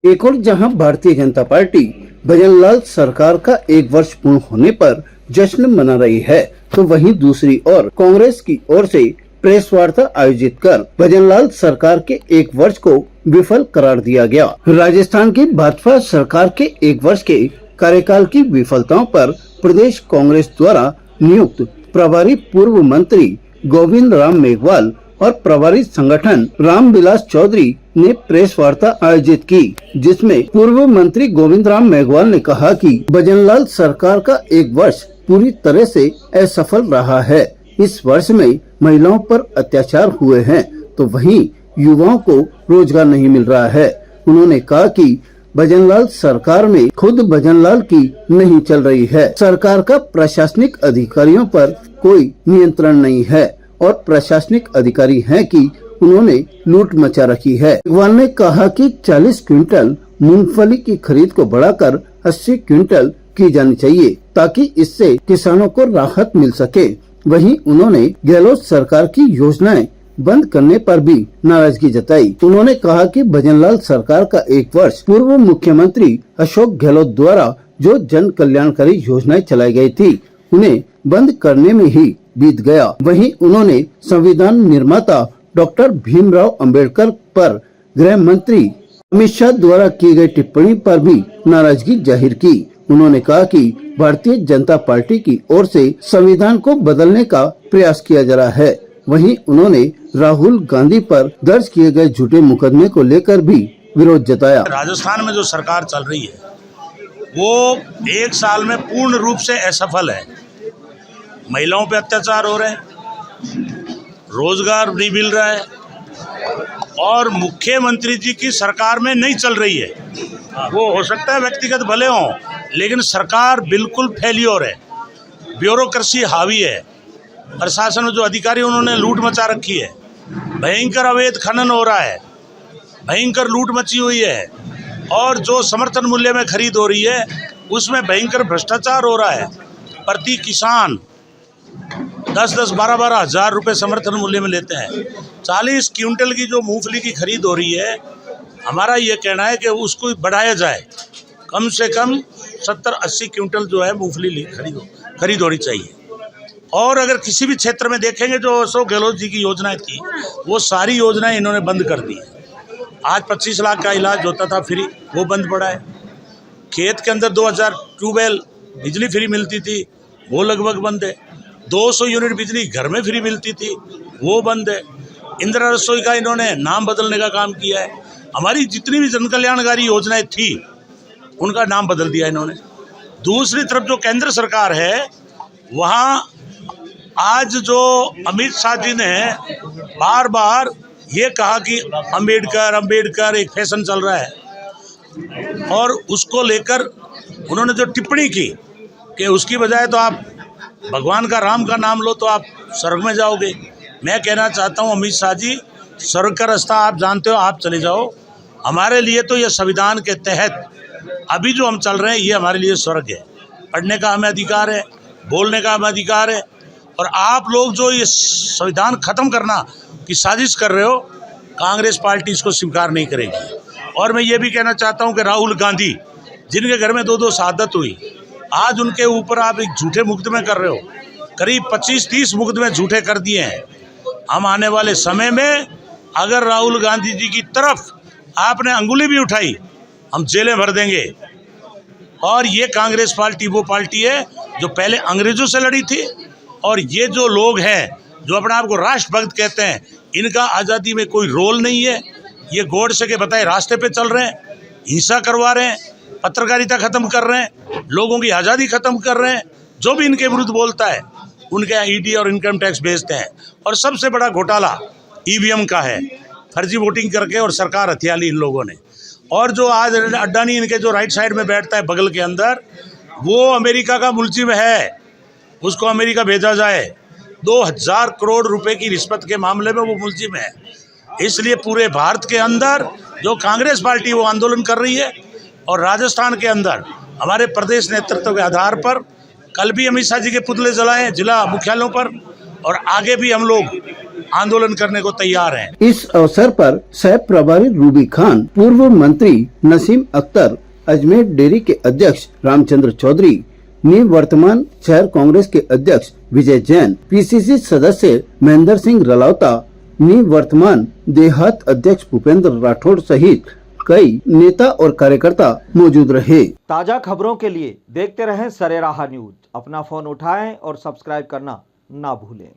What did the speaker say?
एक और जहां भारतीय जनता पार्टी भजनलाल सरकार का 1 वर्ष पूर्ण होने पर जश्न मना रही है, तो वहीं दूसरी ओर कांग्रेस की ओर से प्रेस वार्ता आयोजित कर भजनलाल सरकार के 1 वर्ष को विफल करार दिया गया। राजस्थान की भाजपा सरकार के 1 वर्ष के कार्यकाल की विफलताओं पर प्रदेश कांग्रेस द्वारा नियुक्त प्रभारी पूर्व मंत्री गोविंद राम मेघवाल और प्रभारी संगठन रामविलास चौधरी ने प्रेस वार्ता आयोजित की, जिसमें पूर्व मंत्री गोविंद राम मेघवाल ने कहा कि भजनलाल सरकार का 1 वर्ष पूरी तरह से असफल रहा है। इस वर्ष में महिलाओं पर अत्याचार हुए हैं, तो वहीं युवाओं को रोजगार नहीं मिल रहा है। उन्होंने कहा कि भजनलाल सरकार में खुद भजनलाल की नहीं चल रही है। सरकार का प्रशासनिक अधिकारियों पर कोई नियंत्रण नहीं है और प्रशासनिक अधिकारी हैं कि उन्होंने लूट मचा रखी है। मेघवाल ने कहा कि 40 क्विंटल मूंगफली की खरीद को बढ़ाकर 80 क्विंटल की जानी चाहिए, ताकि इससे किसानों को राहत मिल सके। वहीं उन्होंने गहलोत सरकार की योजनाएं बंद करने पर भी नाराजगी जताई। उन्होंने कहा कि भजनलाल सरकार का 1 वर्ष पूर्व मुख्यमंत्री अशोक गहलोत द्वारा जो जन कल्याणकारी योजनाएं चलाई गई थी, उन्हें बंद करने में ही बीत गया। वहीं उन्होंने संविधान निर्माता डॉक्टर भीमराव अंबेडकर पर गृह मंत्री अमित शाह द्वारा की गई टिप्पणी पर भी नाराजगी जाहिर की। उन्होंने कहा कि भारतीय जनता पार्टी की ओर से संविधान को बदलने का प्रयास किया जा रहा है। वहीं उन्होंने राहुल गांधी पर दर्ज किए गए झूठे मुकदमे को लेकर भी विरोध जताया। राजस्थान में जो सरकार चल रही है वो 1 साल में पूर्ण रूप से असफल है। महिलाओं पे अत्याचार हो रहे हैं, रोजगार नहीं मिल रहा है और मुख्यमंत्री जी की सरकार में नहीं चल रही है। वो हो सकता है व्यक्तिगत भले हों, लेकिन सरकार बिल्कुल फेल्योर है। ब्यूरोक्रेसी हावी है। प्रशासन में जो अधिकारी उन्होंने लूट मचा रखी है। भयंकर अवैध खनन हो रहा है, भयंकर लूट मची हुई है और जो समर्थन मूल्य में खरीद हो रही है उसमें भयंकर भ्रष्टाचार हो रहा है। प्रति किसान 10-10, 12-12 हज़ार रुपये समर्थन मूल्य में लेते हैं। 40 क्विंटल की जो मूंगफली की खरीद हो रही है, हमारा ये कहना है कि उसको बढ़ाया जाए। कम से कम 70-80 क्विंटल जो है मूंगफली खरीद होनी चाहिए। और अगर किसी भी क्षेत्र में देखेंगे जो अशोक गहलोत जी की योजनाएं थी, वो सारी योजनाएं इन्होंने बंद कर दी है। आज 25 लाख का इलाज होता था फ्री, वो बंद पड़ा है। खेत के अंदर 2000 ट्यूबवेल बिजली फ्री मिलती थी, वो लगभग बंद है। 200 यूनिट बिजली घर में फ्री मिलती थी, वो बंद है। इंदिरा रसोई का इन्होंने नाम बदलने का काम किया है। हमारी जितनी भी जन कल्याणकारी योजनाएं थी उनका नाम बदल दिया इन्होंने। दूसरी तरफ जो केंद्र सरकार है, वहाँ आज जो अमित शाह जी ने बार बार ये कहा कि अंबेडकर एक फैशन चल रहा है, और उसको लेकर उन्होंने जो टिप्पणी की कि उसकी बजाय तो आप भगवान का राम का नाम लो तो आप स्वर्ग में जाओगे। मैं कहना चाहता हूँ अमित शाह जी, स्वर्ग का रास्ता आप जानते हो, आप चले जाओ। हमारे लिए तो ये संविधान के तहत अभी जो हम चल रहे हैं ये हमारे लिए स्वर्ग है। पढ़ने का हमें अधिकार है, बोलने का हमें अधिकार है, और आप लोग जो ये संविधान ख़त्म करना की साजिश कर रहे हो, कांग्रेस पार्टी इसको स्वीकार नहीं करेगी। और मैं ये भी कहना चाहता हूँ कि राहुल गांधी, जिनके घर में 2-2 शहादत हुई, आज उनके ऊपर आप एक झूठे मुकदमे कर रहे हो। करीब 25-30 मुकदमे झूठे कर दिए हैं। हम आने वाले समय में अगर राहुल गांधी जी की तरफ आपने अंगुली भी उठाई, हम जेलें भर देंगे। और ये कांग्रेस पार्टी वो पार्टी है जो पहले अंग्रेजों से लड़ी थी, और ये जो लोग हैं जो अपने आप को राष्ट्रभक्त कहते हैं, इनका आज़ादी में कोई रोल नहीं है। ये गोडसे के बताए रास्ते पे चल रहे हैं, हिंसा करवा रहे हैं, पत्रकारिता ख़त्म कर रहे हैं, लोगों की आज़ादी ख़त्म कर रहे हैं। जो भी इनके विरुद्ध बोलता है उनके यहाँ ईडी और इनकम टैक्स भेजते हैं। और सबसे बड़ा घोटाला ईवीएम का है, फर्जी वोटिंग करके और सरकार हथिया ली इन लोगों ने। और जो आज अड्डानी इनके जो राइट साइड में बैठता है बगल के अंदर, वो अमेरिका का मुलजिम है, उसको अमेरिका भेजा जाए। 2000 करोड़ रुपए की रिश्वत के मामले में वो मुलजिम है। इसलिए पूरे भारत के अंदर जो कांग्रेस पार्टी वो आंदोलन कर रही है, और राजस्थान के अंदर हमारे प्रदेश नेतृत्व के आधार पर कल भी अमित शाह जी के पुतले जलाए जिला मुख्यालयों पर, और आगे भी हम लोग आंदोलन करने को तैयार हैं। इस अवसर पर सह प्रभारी रूबी खान, पूर्व मंत्री नसीम अख्तर, अजमेर डेयरी के अध्यक्ष रामचंद्र चौधरी, निवर्तमान शहर कांग्रेस के अध्यक्ष विजय जैन, पीसीसी सदस्य महेंद्र सिंह रलावता, निवर्तमान देहात अध्यक्ष भूपेंद्र राठौड़ सहित कई नेता और कार्यकर्ता मौजूद रहे। ताजा खबरों के लिए देखते रहें सरेराह न्यूज। अपना फोन उठाएं और सब्सक्राइब करना ना भूलें।